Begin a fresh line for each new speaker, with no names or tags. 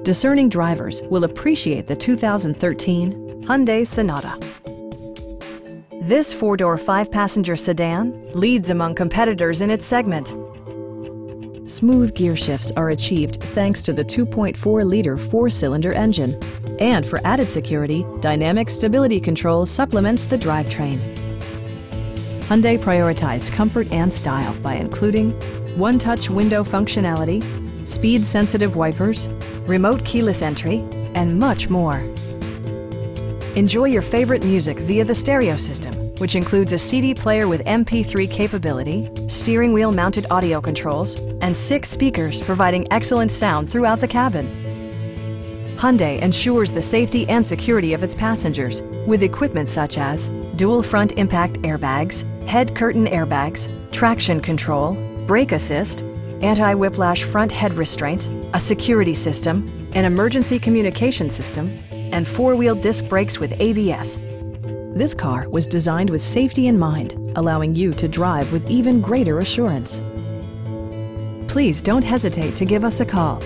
discerning drivers will appreciate the 2013 Hyundai Sonata. This four-door, five-passenger sedan leads among competitors in its segment. Smooth gear shifts are achieved thanks to the 2.4-liter four-cylinder engine. And for added security, dynamic stability control supplements the drivetrain. Hyundai prioritized comfort and style by including one-touch window functionality, speed-sensitive wipers, remote keyless entry, and much more. Enjoy your favorite music via the stereo system, which includes a CD player with MP3 capability, steering wheel mounted audio controls, and 6 speakers providing excellent sound throughout the cabin. Hyundai ensures the safety and security of its passengers with equipment such as dual front impact airbags, head curtain airbags, traction control, brake assist, anti-whiplash front head restraints, a security system, an emergency communication system, and four-wheel disc brakes with ABS. This car was designed with safety in mind, allowing you to drive with even greater assurance. Please don't hesitate to give us a call.